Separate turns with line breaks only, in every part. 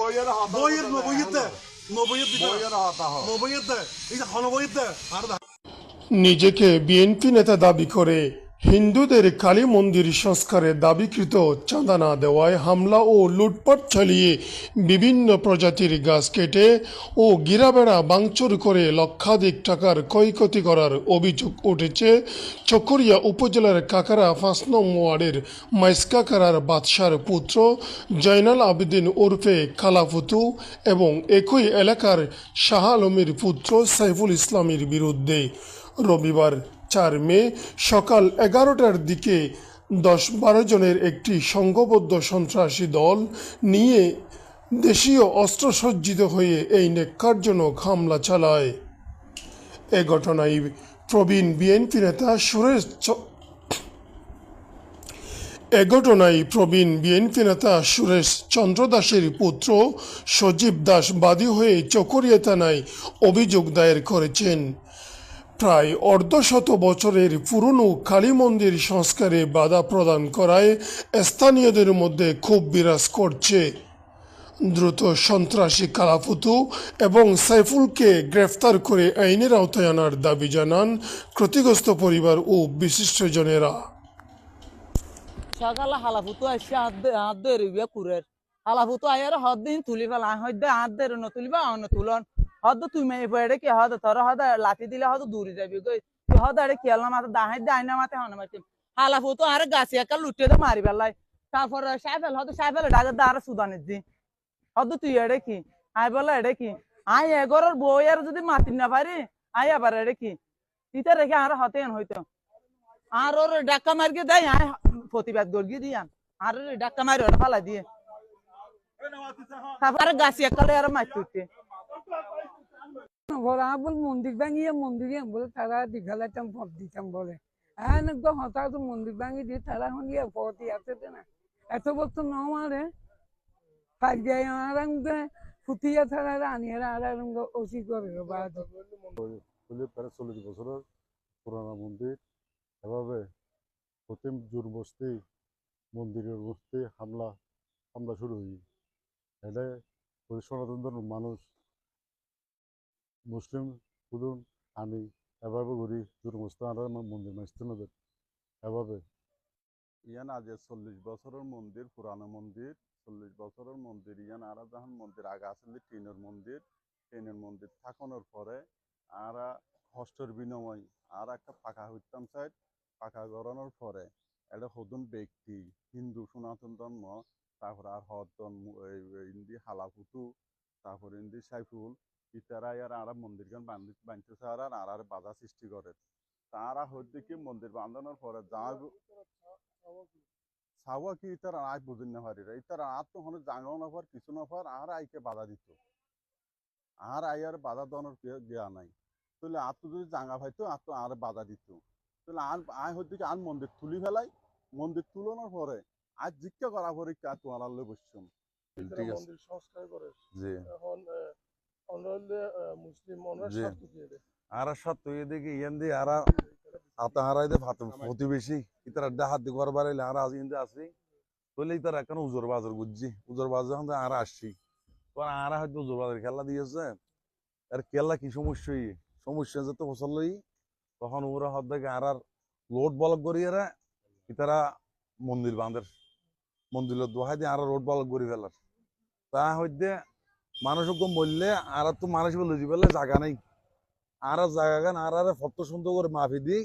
বইয়ের নবইতে এই যে নবইতে আর
নিজেকে বিএনপি নেতা দাবি করে হিন্দুদের কালী মন্দির সংস্কারে দাবিকৃত চাঁদা না দেওয়ায় হামলা ও লুটপাট চালিয়ে বিভিন্ন প্রজাতির গাছ কেটে ও গিরাবেড়া ভাঙচুর করে লক্ষাধিক টাকার ক্ষয়ক্ষতি করার অভিযোগ উঠেছে চকরিয়া উপজেলার কাকারা ৫ নং ওয়ার্ডের মাইসকাকারার বাদশার পুত্র জয়নাল আবেদিন ওরফে কালাফুতু এবং একই এলাকার শাহ আলমের পুত্র সাইফুল ইসলামের বিরুদ্ধে। রবিবার ৪ মে সকাল ১১টার দিকে ১০-১২ জনের একটি সংঘবদ্ধ সন্ত্রাসী দল নিয়ে দেশীয় অস্ত্রসজ্জিত হয়ে এই ন্যাক্কারজনক হামলা চালায়। এ ঘটনায় প্রবীণ বিএনপি নেতা সুরেশ চন্দ্র দাসের পুত্র সজীব দাস বাদী হয়ে চকরিয়া থানায় অভিযোগ দায়ের করেছেন। প্রায় অর্ধশত বছরের পুরনো কালী মন্দির সংস্কারে বাধা প্রদান করায় স্থানীয়দের মধ্যে ক্ষোভ বিরাজ করছে। দ্রুত সন্ত্রাসী কালাফুতু এবং সাইফুলকে গ্রেফতার করে আইনের আওতায় আনার দাবি জানান ক্ষতিগ্রস্ত পরিবার ও বিশিষ্টজনেরা।
সকালে হালাফুতু আসছে হাত ধরে কুরের হালাফুতু আয়ার হদ দিন তুলি ফেলা হদ্দে হাত ধরে তুলিবা অন্য তুলন হদ তুই মেয়ে পড়ে কি হদ তোর হদ লাঠি দিলে হদ দূরে যাবি গই তুই হদ আরে খেলনা মাথা দাহাই দাইনা মাথা হন মারছি হালাফুতু আর গাছি একা লুটে দে মারি বেলাই তারপর সাইফেল ডাকে আর সুদানের দি হদ তুই এড়ে কি আই বলে এড়ে কি আই এগরের বই আর যদি মাতি না পারি আই আবার এড়ে কি তিতে রেখে আর হতে হইতো আর ওর ডাক্কা মারকে দেয় আয় প্রতিবাদ গড়িয়ে দিয়ান আর ডাক্কা মারি ওটা ফালা দিয়ে তারপরে গাছি একালে আর মারতে উঠতে
বল মন্দির ভাঙিয়ে মন্দিরে বলে তারা দীঘালাইতাম পথ দিতাম বলে একদম হঠাৎ মন্দির ভাঙি দিয়ে তারা এখন গিয়ে পথই আছে না এত বছর ন মারে ফাইজাই আর ফুটিয়া ছাড়া আনিয়ারা আর ওসি করে প্রায়
৪০ বছরের পুরানা মন্দির এভাবে প্রতি জোর বস্তি মন্দিরের বস্তি হামলা শুরু হই এটা সনাতন ধর্মের মানুষ মুসলিম কুদুন আমি এভাবে ঘুরি জোর বস্তি আর মন্দির মাইস্তানদের এভাবে
ইয়ান আজ ৪০ বছরের মন্দির পুরানো মন্দির ৪০ বছরের মন্দির ইয়ান আর যখন মন্দির আগে আসলে টিনের মন্দির থাকানোর পরে আর হস্টের বিনিময় আর একটা পাকা হইতাম সাইড পাকা গড়ানোর পরে একটা হদুন ব্যক্তি হিন্দু সনাতন ধর্ম তারপরে আর হদন ইন্দি হালাফুতু তারপরে ইন্দি সাইফুল ইতারা আর মন্দির গান বানতেছে আর বাধা সৃষ্টি করে তারা হইতে কি মন্দির বাঁধানোর পরে যা সাওয়া কি ইতারা আয় বুঝিন না পারি ইতারা আর তো হনে জাঙাও না পার কিছু না পার আর আইকে বাধা দিত আর আইয়ার বাধা দেওয়ানোর গিয়া নাই তাহলে আর তো যদি জাঙা পাইতো আর তো আর বাধা দিত তাহলে আয় হইতে কি আর মন্দির তুলি ফেলাই মন্দির তুলানোর পরে আজ জিজ্ঞা করা পরে কা তোমার লই বসছুন ঠিক আছে
মন্দির সংস্কার করে
জি
এখন অনলে মুসলিম মনরা শর্ত দিয়ে দেয়
আর সব তুই দেখি ইয়ান দি আর আতা হারাই দে প্রতিবেশী ইতারা হাত দি ঘর বাড়াইলে আর আজ ইন্দে আসি তাহলে ইতারা এখন উজোর বাজার বুঝছি উজোর বাজার যখন আর আসছি তখন আর হয়তো উজোর বাজার খেলা দিয়েছে আর খেলা কি সমস্যা যেতে ফসল লই তখন ওরা হদ দেখে আর লোড বলক করিয়ে ইতারা মন্দির বাঁধের মন্দিরের দোহাই দিয়ে আর রোড বলক করি ফেলার তা হইতে মানুষ বললে আর তো মানুষ বলে দিবে জায়গা নেই আর জায়গা গান আর ফটো সুন্দর করে মাফি দিই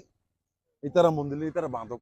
ইতারা মন্দিরে ইতারা বাঁধক